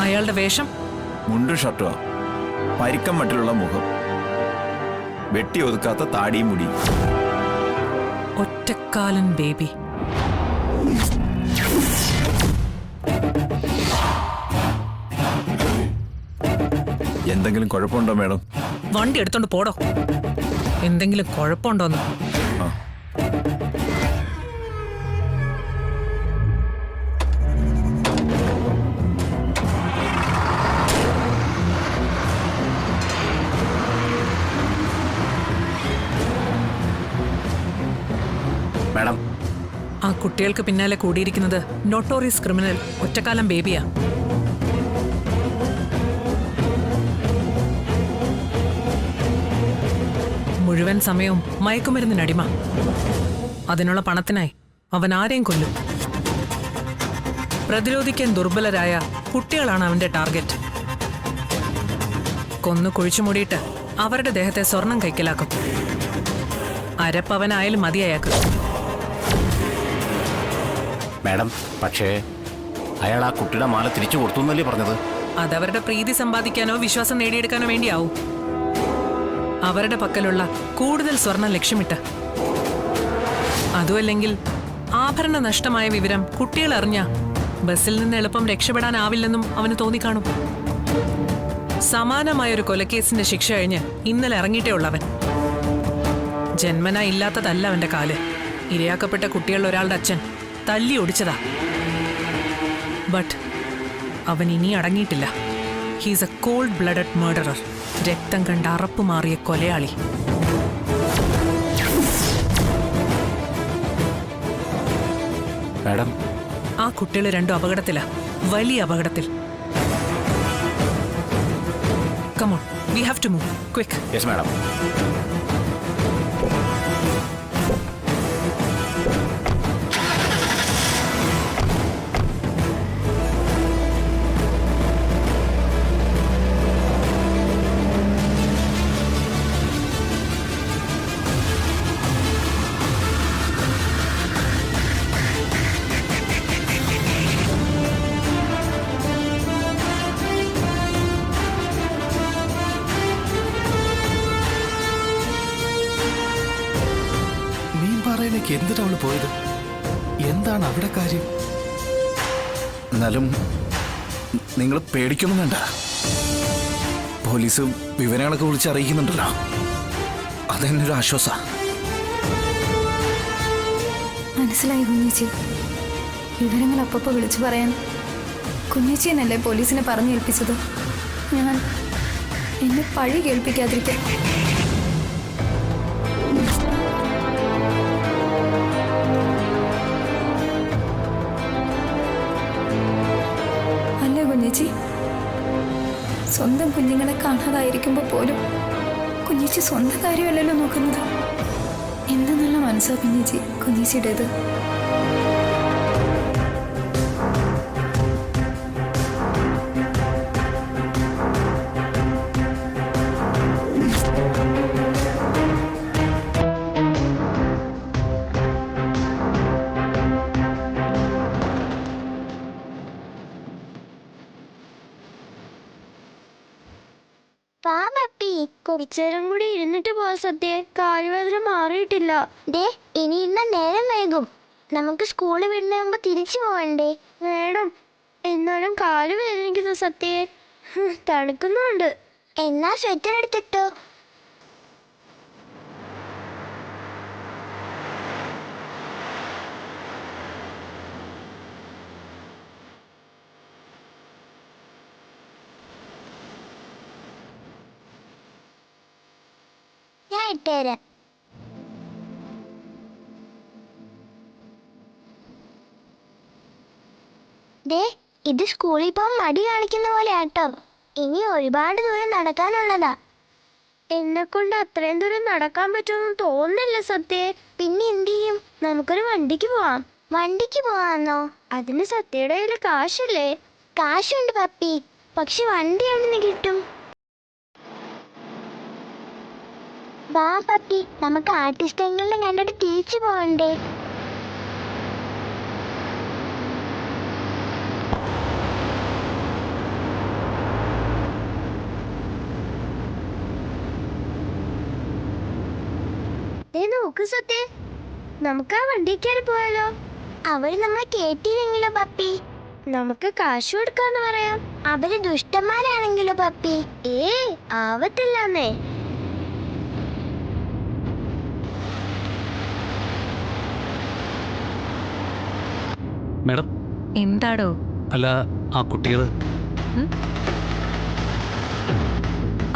അയാളുടെ വേഷം? മുണ്ടും ഷർട്ടുവാ, പരിക്കം മട്ടിലുള്ള മുഖം, വെട്ടി ഒതുക്കാത്ത താടിയും മുടി. ഒറ്റക്കാലൻ ബേബി. എന്തെങ്കിലും കുഴപ്പമുണ്ടോ മാഡം? വണ്ടി എടുത്തോണ്ട് പോടോ. എന്തെങ്കിലും കുഴപ്പമുണ്ടോന്ന്? മാഡം, ആ കുട്ടികൾക്ക് പിന്നാലെ കൂടിയിരിക്കുന്നത് നോട്ടോറിയസ് ക്രിമിനൽ ഒറ്റക്കാലം ബേബിയാ. മുഴുവൻ സമയവും മയക്കുമരുന്നിനടിമ. അതിനുള്ള പണത്തിനായി അവൻ ആരെയും കൊല്ലും. പ്രതിരോധിക്കാൻ ദുർബലരായ കുട്ടികളാണ് അവന്റെ ടാർഗറ്റ്. കൊന്നു കുഴിച്ചുമൂടിയിട്ട് അവരുടെ ദേഹത്തെ സ്വർണം കൈക്കലാക്കും. അരപ്പവനായാലും മതി അയാൾക്ക്. മാഡം, പക്ഷേ അയാൾ ആ കുട്ടിയുടെ മാല തിരിച്ചു കൊടുത്തു എന്നല്ലേ പറഞ്ഞത്? അതവരുടെ പ്രീതി സമ്പാദിക്കാനോ വിശ്വാസം നേടിയെടുക്കാനോ വേണ്ടിയാവും. അവരുടെ പക്കലുള്ള കൂടുതൽ സ്വർണം ലക്ഷ്യമിട്ട്. അതുമല്ലെങ്കിൽ ആഭരണ നഷ്ടമായ വിവരം കുട്ടികൾ അറിഞ്ഞ ബസ്സിൽ നിന്ന് എളുപ്പം രക്ഷപ്പെടാനാവില്ലെന്നും അവന് തോന്നിക്കാണും. സമാനമായൊരു കൊലക്കേസിന്റെ ശിക്ഷ കഴിഞ്ഞ് ഇന്നലെ ഇറങ്ങിയിട്ടേ ഉള്ളവൻ. ജന്മന ഇല്ലാത്തതല്ല അവന്റെ കാല്. ഇരയാക്കപ്പെട്ട കുട്ടികളിൽ ഒരാളുടെ അച്ഛൻ തല്ലി ഒടിച്ചതാ. ബട്ട് അവൻ ഇനി അടങ്ങിയിട്ടില്ല. He's a cold blooded murderer. രക്തം കണ്ട് അറപ്പുമാറിയ കൊലയാളി. മാഡം, ആ കുട്ടികൾ രണ്ടും അപകടത്തിലാ, വലിയ അപകടത്തിൽ. Come on, we have to move. Quick. Yes madam. എന്തിനാ അവള് പോയത്? എന്താണ് അവിടെ കാര്യം? എന്നാലും നിങ്ങൾ പേടിക്കൊന്നും വേണ്ട. പോലീസ് വിവരങ്ങളൊക്കെ വിളിച്ച് അറിയിക്കുന്നുണ്ടല്ലോ, അതെന്നെ ഒരു ആശ്വാസ. മനസ്സിലായി കുഞ്ഞേച്ചി. വിവരങ്ങൾ അപ്പപ്പോ വിളിച്ചു പറയാൻ കുഞ്ഞേച്ചിയെന്നല്ലേ പോലീസിനെ പറഞ്ഞു ഏൽപ്പിച്ചത്. ഞാൻ എന്നെ പഴി കേൾപ്പിക്കാതിരിക്കാൻ. കുഞ്ഞേച്ചി, സ്വന്തം കുഞ്ഞുങ്ങളെ കാണാതായിരിക്കുമ്പോൾ പോലും കുഞ്ഞേച്ചി സ്വന്തം കാര്യമല്ലല്ലോ നോക്കുന്നത്. എന്ത് നല്ല മനസ്സാ കുഞ്ഞേച്ചിയുടേത്. കുറച്ചേരം കൂടി ഇരുന്നിട്ട് പോവാ സത്യ. കാലുവേദന മാറിയിട്ടില്ല. ഇനി ഇന്ന് നേരം വൈകും. നമുക്ക് സ്കൂളിൽ വിടുന്ന മുമ്പ് തിരിച്ചു പോവണ്ടേ? വേണം, എന്നാലും കാല് വേദനിക്കുന്നു സത്യ. തണുക്കുന്നുണ്ട്. എന്നാ സ്വെറ്റർ എടുത്തിട്ടോ. ഞാൻ ഇട്ടുതരാം. ഇത് സ്കൂളിൽ പോകാൻ മടി കാണിക്കുന്ന പോലെ ആട്ടോ. ഇനി ഒരുപാട് ദൂരം നടക്കാനുള്ളതാ. എന്നെ കൊണ്ട് അത്രയും ദൂരം നടക്കാൻ പറ്റുമെന്ന് തോന്നുന്നില്ല സത്യ. പിന്നെ എന്ത് ചെയ്യും? നമുക്കൊരു വണ്ടിക്ക് പോവാം. വണ്ടിക്ക് പോവാന്നോ? അതിന് സത്യയുടെ കയ്യിൽ കാശില്ലേ? കാശുണ്ട് പപ്പി, പക്ഷെ വണ്ടി എവിടെ നിന്ന് കിട്ടും? വാ പപ്പി, നമുക്ക് ആർട്ടിസ്റ്റെങ്കിലും കണ്ടിട്ട് തിരിച്ചു പോകണ്ടേ? നോക്ക് സത്യ, നമുക്ക് ആ വണ്ടി കയറി പോയാലോ? അവര് നമ്മളെ കേട്ടില്ലെങ്കിലോ പപ്പി? നമുക്ക് കാശ് കൊടുക്കാന്ന് പറയാം. അവര് ദുഷ്ടന്മാരാണെങ്കിലോ പപ്പി? ആവത്തില്ലെന്നേ. മാഡം, എന്താടോ? അല്ല ആ കുട്ടികൾ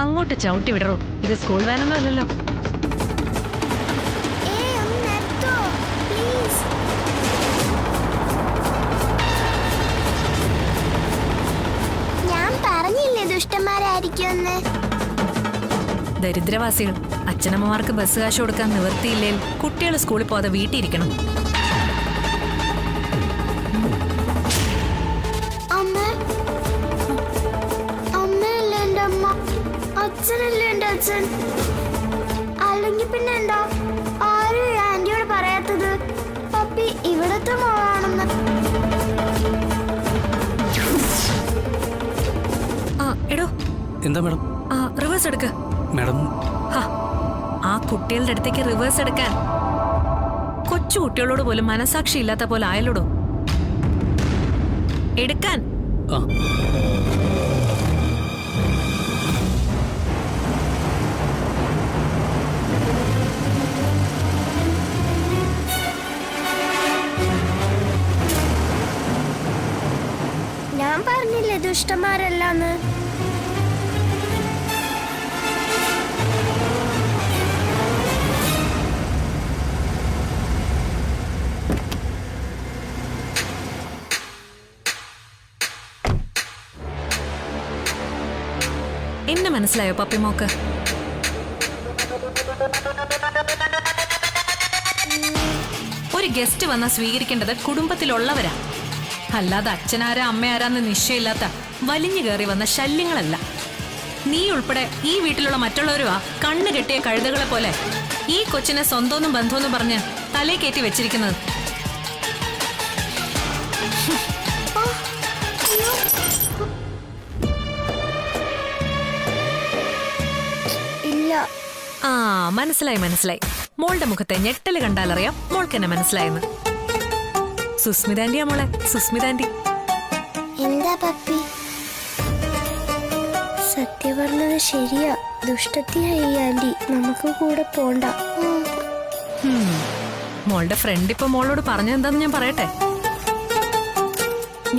അങ്ങോട്ട് ചവിട്ടി വിടറോ, ഇത് സ്കൂൾ വാനൊന്നും അല്ലല്ലോ. ഒന്ന് നിർത്തോ പ്ലീസ്. ഞാൻ പറഞ്ഞില്ലേ ദുഷ്ടന്മാരായിരിക്കുമെന്ന്. ദരിദ്രവാസികൾ, അച്ഛനമ്മമാർക്ക് ബസ് കാശ് കൊടുക്കാൻ നിവർത്തിയില്ലേൽ കുട്ടികൾ സ്കൂളിൽ പോകാതെ വീട്ടിലിരിക്കണം. അമ്മയല്ലേ എന്റെ അമ്മ, അച്ഛനല്ലേ എന്റെ അച്ഛൻ. അല്ലെങ്കിൽ പിന്നെ എന്താ ആരും ആന്റിയോട് പറയാത്തത് പപ്പി ഇവിടത്തെ മോളാണെന്ന്? എടോ, എന്താ മാഡം? റിവേഴ്സ് എടുക്ക. മാഡം, ആ കുട്ടികളുടെ അടുത്തേക്ക് റിവേഴ്സ് എടുക്കാൻ കൊച്ചു കുട്ടികളോട് പോലും മനസാക്ഷി ഇല്ലാത്ത പോലെ ആയല്ലോടോ. എടുക്കാൻ. ആ ഞാൻ പറഞ്ഞില്ലേ ദുഷ്ടന്മാരല്ലാന്ന്. എന്നെ മനസ്സിലായോ പപ്പിമോക്ക്? ഒരു ഗസ്റ്റ് വന്നാൽ സ്വീകരിക്കേണ്ടത് കുടുംബത്തിലുള്ളവരാ, അല്ലാതെ അച്ഛനാരാ അമ്മയാരാന്ന് നിശ്ചയമില്ലാത്ത വലിഞ്ഞു കയറി വന്ന ശല്യങ്ങളല്ല. നീ ഉൾപ്പെടെ ഈ വീട്ടിലുള്ള മറ്റുള്ളവരുമാ കണ്ണു കെട്ടിയ കഴുതകളെ പോലെ ഈ കൊച്ചിനെ സ്വന്തമെന്നും ബന്ധമെന്നും പറഞ്ഞ് തലേ കയറ്റി വെച്ചിരിക്കുന്നത്. ഇല്ല. മനസ്സിലായി. മോളുടെ മുഖത്തെ ഞെട്ടല് കണ്ടാലറിയാം മോൾക്ക് എന്നെ മനസ്സിലായെന്ന്. സുസ്മിതാന്റിയാ മോളെ, സുസ്മിതാന്റി. എന്താ പപ്പി? സത്യം പറഞ്ഞത് ശരിയാ, ദുഷ്ടത്തിയായി ആന്റി. നമുക്ക് കൂടെ പോണ്ട. മോളുടെ ഫ്രണ്ട് ഇപ്പൊ മോളോട് പറഞ്ഞെന്താന്ന് ഞാൻ പറയട്ടെ.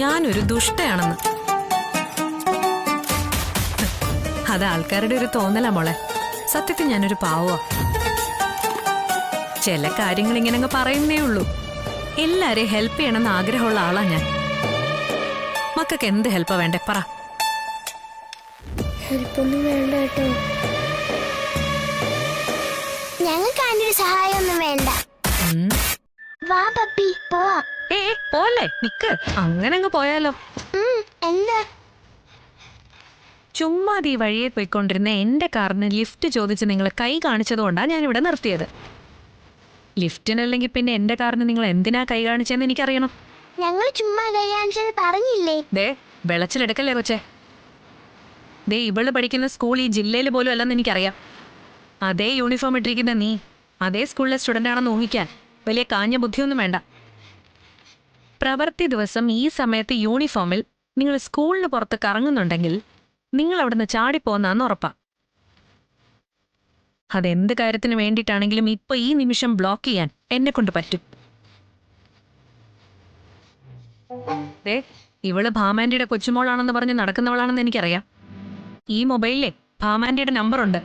ഞാനൊരു ദുഷ്ടയാണെന്ന്. അത് ആൾക്കാരുടെ ഒരു തോന്നലാ മോളെ. സത്യത്തിൽ ഞാനൊരു പാവമാ. ചില കാര്യങ്ങൾ ഇങ്ങനെ അങ്ങ് പറയുന്നേ ഉള്ളൂ. എല്ലാരെയും ഹെൽപ്പ് ചെയ്യണമെന്ന് ആഗ്രഹമുള്ള ആളാ ഞാൻ. മക്കൾക്ക് എന്ത് ഹെൽപ്പാ വേണ്ടേ പറ? ഹെൽപ്പൊന്നും വേണ്ട കേട്ടോ. ഞങ്ങൾക്ക് ആന്റിയുടെ സഹായമൊന്നും വേണ്ട. വാ പപ്പി പോവാ. പോലെ നിക്ക്, അങ്ങനെ അങ്ങ് പോയാലോ? എന്താ? ചുമ്മാ ഈ വഴിയെ പോയിക്കൊണ്ടിരുന്ന എന്റെ കാറിന് ലിഫ്റ്റ് ചോദിച്ച് നിങ്ങൾ കൈ കാണിച്ചതുകൊണ്ടാണ് ഞാൻ ഇവിടെ നിർത്തിയത്. ലിഫ്റ്റിനല്ലെങ്കിൽ പിന്നെ എന്റെ കാറിന് നിങ്ങൾ എന്തിനാ കൈ കാണിച്ചെന്ന് എനിക്കറിയണം. ഞങ്ങൾ ചുമ്മാ കൈ കാണിച്ചത് പറഞ്ഞില്ലേ? ദേ വെളച്ചിലെടുക്കല്ലേ കൊച്ചേ. ദേ ഇവള് പഠിക്കുന്ന സ്കൂൾ ഈ ജില്ലയിൽ പോലും അല്ലെന്ന് എനിക്കറിയാം. അതേ യൂണിഫോം ഇട്ടിരിക്കുന്ന നീ അതേ സ്കൂളിലെ സ്റ്റുഡൻ്റ് ആണെന്ന് ഊഹിക്കാൻ വലിയ കാഞ്ഞ ബുദ്ധിയൊന്നും വേണ്ട. പ്രവൃത്തി ദിവസം ഈ സമയത്ത് യൂണിഫോമിൽ നിങ്ങൾ സ്കൂളിന് പുറത്ത് കറങ്ങുന്നുണ്ടെങ്കിൽ നിങ്ങൾ അവിടുന്ന് ചാടിപ്പോന്നാന്ന് ഉറപ്പാ. അതെന്ത് കാര്യത്തിന് വേണ്ടിയിട്ടാണെങ്കിലും ഇപ്പൊ ഈ നിമിഷം ബ്ലോക്ക് ചെയ്യാൻ എന്നെ കൊണ്ട് പറ്റും. ദേ ഇവള് ഭാമാൻഡിയുടെ കൊച്ചുമോളാണെന്ന് പറഞ്ഞ് നടക്കുന്നവളാണെന്ന് എനിക്കറിയാം. ഈ മൊബൈലിലെ ഭാമാൻഡിയുടെ നമ്പറുണ്ട്.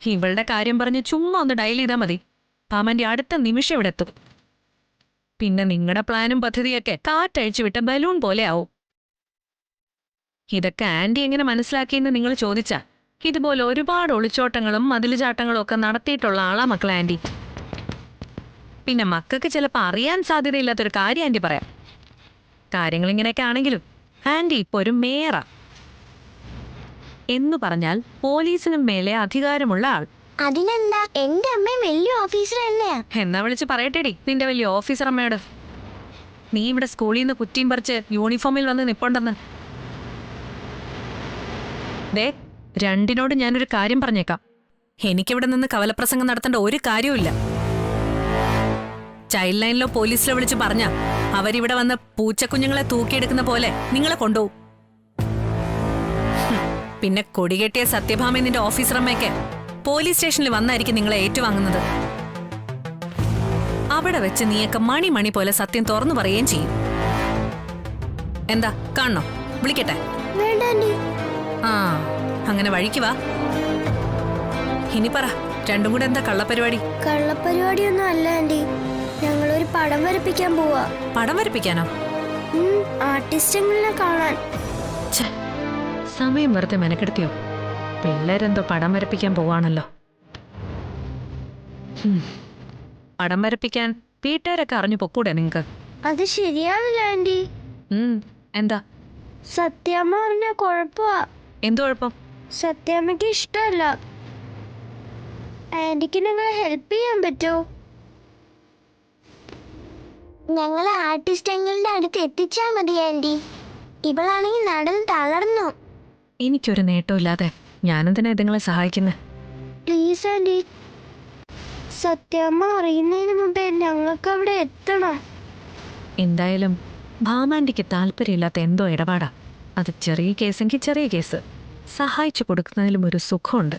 ഇവളുടെ കാര്യം പറഞ്ഞ് ചുമ്മാ ഒന്ന് ഡയൽ ചെയ്താൽ മതി, ഭാമാൻഡി അടുത്ത നിമിഷം ഇവിടെ എത്തും. പിന്നെ നിങ്ങളുടെ പ്ലാനും പദ്ധതിയൊക്കെ കാറ്റഴിച്ചു വിട്ട ബലൂൺ പോലെ ആവും. ഇതൊക്കെ ആന്റി എങ്ങനെ മനസ്സിലാക്കിയെന്ന് നിങ്ങൾ ചോദിച്ചാ, ഇതുപോലെ ഒരുപാട് ഒളിച്ചോട്ടങ്ങളും മതിലുചാട്ടങ്ങളും ഒക്കെ നടത്തിയിട്ടുള്ള ആളാ മക്കളെ ആന്റി. പിന്നെ മക്കൾക്ക് ചിലപ്പോൾ അറിയാൻ സാധ്യതയില്ലാത്തൊരു കാര്യം ആന്റി പറയാം. കാര്യങ്ങൾ ഇങ്ങനെയൊക്കെ ആണെങ്കിലും ആന്റി ഇപ്പൊ ഒരു മേയറാ. എന്നു പറഞ്ഞാൽ പോലീസിനും മേലെ അധികാരമുള്ള ആൾ. അതിനെന്താ, എന്റെ അമ്മയും വലിയ ഓഫീസർ തന്നെയാ. എന്നാ വിളിച്ച് പറയട്ടെടി നിന്റെ വലിയ ഓഫീസർ അമ്മയോട്. നീ ഇവിടെ സ്കൂളിൽ നിന്ന് കുറ്റിയും പറിച്ച് യൂണിഫോമിൽ വന്ന് നിപ്പുണ്ടെന്ന്. ദേ രണ്ടിനോട് ഞാനൊരു കാര്യം പറഞ്ഞേക്കാം. എനിക്കിവിടെ നിന്ന് കവലപ്രസംഗം നടത്തേണ്ട ഒരു കാര്യവുമില്ല. ചൈൽഡ് ലൈനിലോ പോലീസിലോ വിളിച്ച് പറഞ്ഞ അവരിവിടെ വന്ന് പൂച്ചക്കുഞ്ഞുങ്ങളെ തൂക്കിയെടുക്കുന്ന പോലെ നിങ്ങളെ കൊണ്ടുപോകും. പിന്നെ കൊടികെട്ടിയ സത്യഭാമ നിന്റെ ഓഫീസറമ്മയ്ക്ക് പോലീസ് സ്റ്റേഷനിൽ വന്നായിരിക്കും നിങ്ങളെ ഏറ്റുവാങ്ങുന്നത്. അവിടെ വെച്ച് നീയൊക്കെ മണി പോലെ സത്യം തുറന്നു പറയുകയും ചെയ്യും. എന്താ കാണണോ? വിളിക്കട്ടെ? വേണ്ട ആന്റി. ആ, അങ്ങനെ വഴിക്ക് വാ. ഇനി പറ, രണ്ടും കൂടെ എന്താ കള്ളപ്പരിപാടി? കള്ളപ്പരിപാടിയൊന്നും അല്ല ആന്റി, ഞങ്ങളൊരു പടം വരപ്പിക്കാൻ പോവാ. പടം വരപ്പിക്കാനോ? ആർട്ടിസ്റ്റുകളെ കാണാൻ. ഛെ, സമയം വെറുതെ മെനക്കെടുത്തിയോ? പിള്ളേരെന്തോ പടം വരപ്പിക്കാൻ പോവാണല്ലോ. പടം വരപ്പിക്കാൻ വീട്ടുകാരൊക്കെ അറിഞ്ഞു പൊക്കൂടെ നിങ്ങക്ക്? അത് ശരിയാവില്ല ആന്റി. എന്താ? സത്യാമ്മ പറഞ്ഞ കുഴപ്പമാ. എന്തു കുഴപ്പം? സത്യാമ്മയ്ക്ക് ഇഷ്ടമല്ല. ആന്റിക്ക് ഞങ്ങളെ ഹെൽപ്പ് ചെയ്യാൻ പറ്റുമോ? ഞങ്ങളെ ആർട്ടിസ്റ്റുകളുടെ അടുത്ത് എത്തിച്ചാൽ മതി ആന്റി. ഇവളാണെങ്കിൽ നടന്ന് തളർന്നു. എനിക്കൊരു നേട്ടമില്ലാതെ ഞാനെന്തിനാ ഇതുങ്ങളെ സഹായിക്കുന്നത്? പ്ലീസ് ആന്റി, സത്യാമ്മ അറിയുന്നതിന് മുമ്പേ ഞങ്ങൾക്ക് അവിടെ എത്തണം. എന്തായാലും ഭാമാൻറ്റിക്ക് താല്പര്യമില്ലാത്ത എന്തോ ഇടപാടാ. അത് ചെറിയ കേസെങ്കിൽ ചെറിയ കേസ്, സഹായിച്ചു കൊടുക്കുന്നതിലും ഒരു സുഖമുണ്ട്.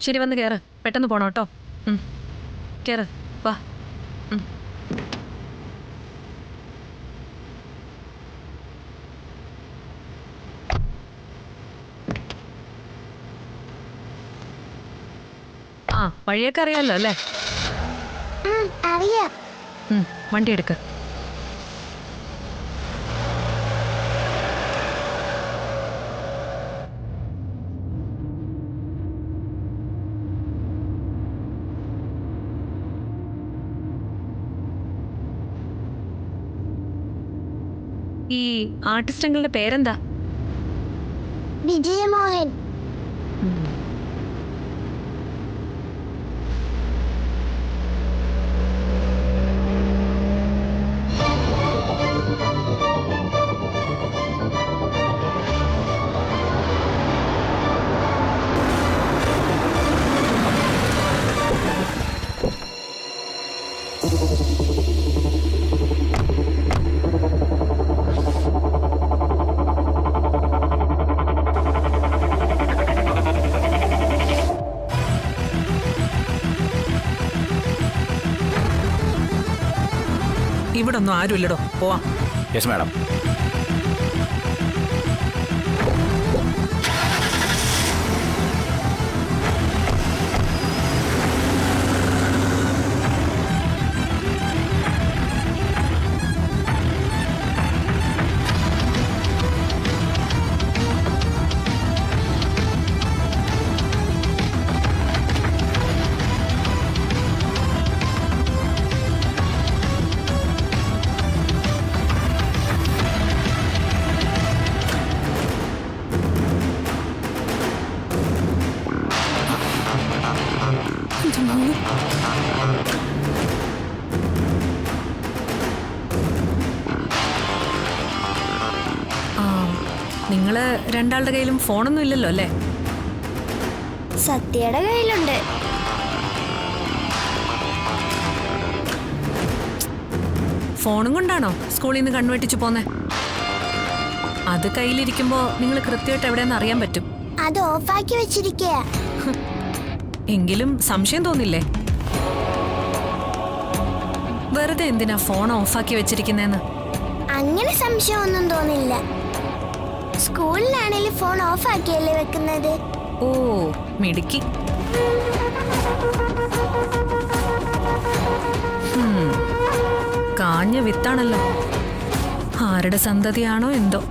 ശരി, വന്ന് കയറ്. പെട്ടെന്ന് പോണം കേട്ടോ. കയറ്, വാ. ആ, വഴിയൊക്കെ അറിയാമല്ലോ അല്ലേ? അറിയാം. വണ്ടി എടുക്ക്. ഈ ആർട്ടിസ്റ്റുകളുടെ പേരെന്താ? വിജയമോഹൻ. ഇവിടെ ഒന്നും ആരുമില്ലടോ, പോവാം. Yes madam. നിങ്ങള് രണ്ടാളുടെ കയ്യിലും ഫോണൊന്നും ഇല്ലല്ലോ അല്ലേ? സത്യയുടെ കയ്യിലുണ്ട്. ഫോണും കൊണ്ടാണോ സ്കൂളിൽ നിന്ന് കൺവെട്ടിച്ചു പോന്നെ? അത് കയ്യിലിരിക്കുമ്പോ നിങ്ങൾ കൃത്യമായിട്ട് എവിടെയെന്ന് അറിയാൻ പറ്റും. അത് ഓഫാക്കി വെച്ചിരിക്കുക. എങ്കിലും സംശയം തോന്നില്ലേ? വെറുതെ എന്തിനാ ഫോൺ ഓഫാക്കി വെച്ചിരിക്കുന്നേന്ന്? അങ്ങനെ സംശയമൊന്നും തോന്നില്ല. സ്കൂളിലാണെങ്കിലും ഫോൺ ഓഫാക്കിയല്ലേ വെക്കുന്നത്. ഓ, മിടുക്കി. കാഞ്ഞ വിത്താണല്ലോ. ആരുടെ സന്തതിയാണോ എന്തോ.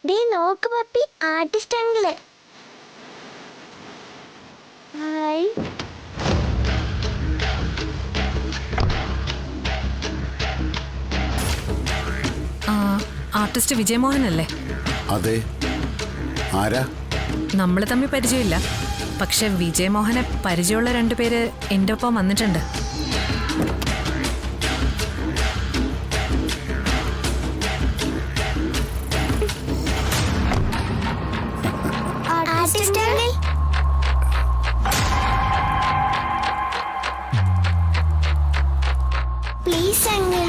ദേ നോക്ക് puppy, artist uncle. Hi. Artist Vijayamohan അല്ലേ? അതെ. ആരാ? നമ്മൾ തമ്മിൽ പരിചയമില്ല, പക്ഷെ വിജയമോഹനെ പരിചയമുള്ള രണ്ടുപേര് എൻ്റെ ഒപ്പം വന്നിട്ടുണ്ട്. Artist uncle. Please uncle,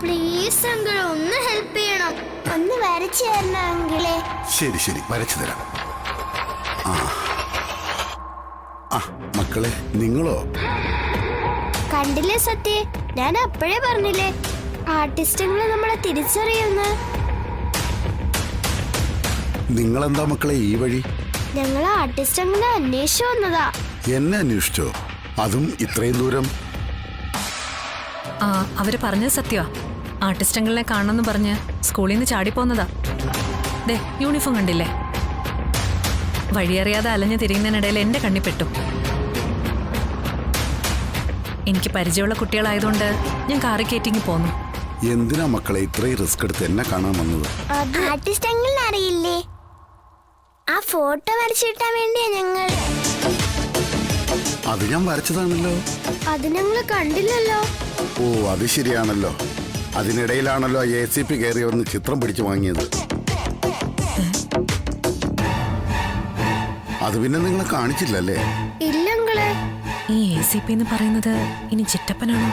please uncle, ഒന്ന് ഹെൽപ്പ് ചെയ്യണം. ഒന്ന് വരച്ചു തരണം അങ്കിളെ. ശരി ശരി, വരച്ചു തരാം. ആ ആ മക്കളെ, നിങ്ങളോ? കണ്ടില്ലേ സത്യ, ഞാൻ അപ്പോഴേ പറഞ്ഞില്ലേ ആർട്ടിസ്റ്റുകളെ നമ്മളെ തിരിച്ചറിയുന്നു. നിങ്ങളെന്താ മക്കളെ ഈ വഴി? ഞങ്ങൾ ആർട്ടിസ്റ്റുകളെ അന്വേഷിച്ചു വന്നതാ. എന്നെ അന്വേഷിച്ചോ? അതും ഇത്രയും ദൂരം? അവര് പറഞ്ഞത് സത്യമാ. ആർട്ടിസ്റ്റുകളെ കാണണമെന്ന് പറഞ്ഞ് സ്കൂളിൽ നിന്ന് ചാടിപ്പോന്നതാ. ദേ യൂണിഫോം കണ്ടില്ലേ? വഴിയറിയാതെ അലഞ്ഞു തിരിയുന്നതിനിടയിൽ എൻ്റെ കണ്ണിപ്പെട്ടു. എനിക്ക് പരിചയമുള്ള കുട്ടികളായതുകൊണ്ട് ഞാൻ കാറി കയറ്റിങ്ങി പോന്നു. എന്തിനാ മക്കളെ ഇത്രയും റിസ്ക് എടുത്ത് എന്നെ കാണാൻ വന്നത്? ആർട്ടിസ്റ്റ് അങ്കിളിനെ അറിയില്ലേ? ആ ഫോട്ടോ വരച്ചിട്ടാൻ വേണ്ടിയാ ഞങ്ങൾ. അത് ഞാൻ വരച്ചതാണല്ലോ. അത് ഞങ്ങൾ കണ്ടില്ലല്ലോ. ഓ, അത് ശരിയാണല്ലോ. അതിനിടയിലാണല്ലോ ACP കയറി വന്ന് ചിത്രം പിടിച്ചു വാങ്ങിയത്. അത് പിന്നെ നിങ്ങളെ കാണിച്ചില്ലല്ലേ? ഇല്ലങ്ങളെ. ഈ ACP എന്ന് പറയുന്നത് ഇനി ചിറ്റപ്പനാണോ?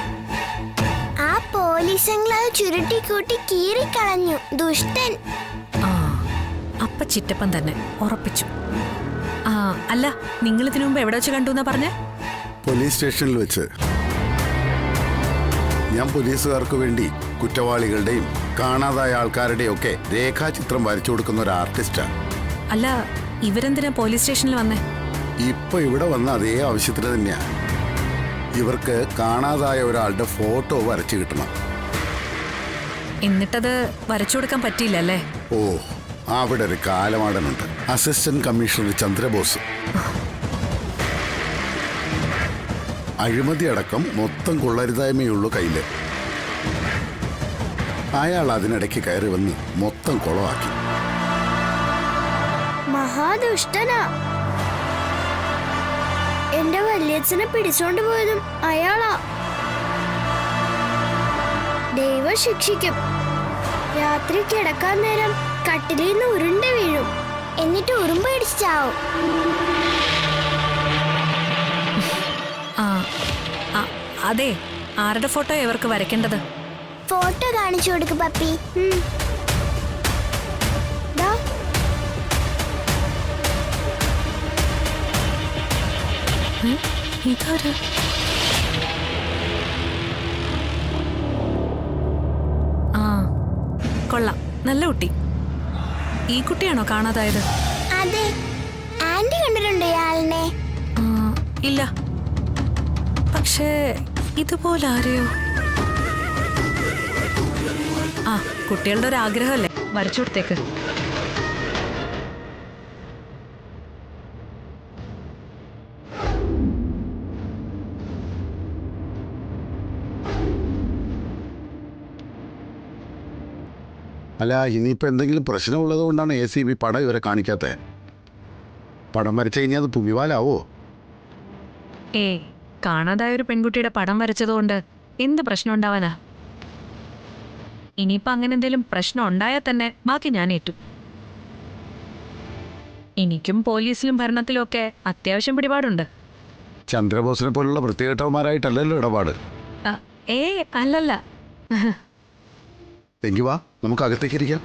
ആ പോലീസ് അത് ചുരുട്ടിക്കൂട്ടി കീറിക്കളഞ്ഞു, ദുഷ്ടൻ. അപ്പ ചിറ്റപ്പൻ തന്നെ ഉറപ്പിച്ചു. അല്ല, നിങ്ങൾ ഇതിനു മുമ്പ് എവിടെ വെച്ച് കണ്ടു എന്നാ പറഞ്ഞേ? പോലീസ് സ്റ്റേഷനിൽ വെച്ച്. ഞാൻ പോലീസുകാർക്ക് വേണ്ടി കുറ്റവാളികളുടെയും കാണാതായ ആൾക്കാരുടെയും ഒക്കെ രേഖാചിത്രം വരച്ചു കൊടുക്കുന്ന ഒരു ആർട്ടിസ്റ്റാണ്. അല്ല, ഇവരെന്തിനാ പോലീസ് സ്റ്റേഷനിൽ വന്നേ? ഇപ്പൊ ഇവിടെ വന്ന അതേ ആവശ്യത്തിന് തന്നെയാ. ഇവർക്ക് കാണാതായ ഒരാളുടെ ഫോട്ടോ വരച്ചു കിട്ടണം. എന്നിട്ടത് വരച്ചു കൊടുക്കാൻ പറ്റിയില്ല അല്ലേ? ഓ, അവിടെ ഒരു കാലമാടനുണ്ട്, അസിസ്റ്റന്റ് കമ്മീഷണർ ചന്ദ്രബോസ്. അഴിമതി അടക്കം മൊത്തം കൊള്ളരുതായ്മയുള്ളൂ കയ്യില്. അയാൾ അതിനിടയ്ക്ക് കയറി വന്ന് മൊത്തം കുളമാക്കി. മഹാദുഷ്ടനാ. എന്റെ വല്യച്ഛനെ പിടിച്ചോണ്ട് പോയതും അയാളാ. ദൈവം ശിക്ഷിക്കും. രാത്രി കിടക്കാൻ നേരം കട്ടിലിൽ നിന്ന് ഉരുണ്ട് വീഴും, എന്നിട്ട് ഉറുമ്പ് ഇടിച്ചാവും. അതെ, ആരുടെ ഫോട്ടോ ഇവർക്ക് വരയ്ക്കേണ്ടത്? ഫോട്ടോ കാണിച്ചു കൊടുക്ക് പപ്പി. ഇതാര്? കൊള്ളാം, നല്ല കുട്ടി. ഈ കുട്ടിയാണോ കാണാതായത്? അതെ. ആന്റി കണ്ടിട്ടുണ്ടോ ഇയാളിനെ? ഇല്ല, പക്ഷേ ഇതുപോലെ ആരെയോ. കുട്ടികളുടെ ഒരു ആഗ്രഹമല്ലേ, വരച്ചു കൊടുത്തേക്ക്. അല്ല, ഇനിയിപ്പോൾ എന്തെങ്കിലും പ്രശ്നമുള്ളത് കൊണ്ടാണ് ACP പടം ഇവരെ കാണിക്കാത്തത്. പടം വരച്ചു കഴിഞ്ഞാൽ അത് പുവിവാലാവോ? കാണാതായ ഒരു പെൺകുട്ടിയുടെ പടം വരച്ചതുകൊണ്ട് എന്ത് പ്രശ്നം ഉണ്ടാവാനാ? ഇനിയിപ്പോൾ അങ്ങനെ എന്തെങ്കിലും പ്രശ്നം ഉണ്ടായാൽ തന്നെ ബാക്കി ഞാൻ ഏറ്റു. എനിക്കും പോലീസിലും ഭരണത്തിലും ഒക്കെ അത്യാവശ്യം പിടിപാടുണ്ട്. ചന്ദ്രബോസിനെ പോലുള്ള പ്രത്യേകമാരായിട്ടല്ലല്ലോ ഇടപാട്. അല്ലല്ല. എങ്കിൽ വാ, നമുക്ക് അകത്തേക്ക് ഇരിക്കാം.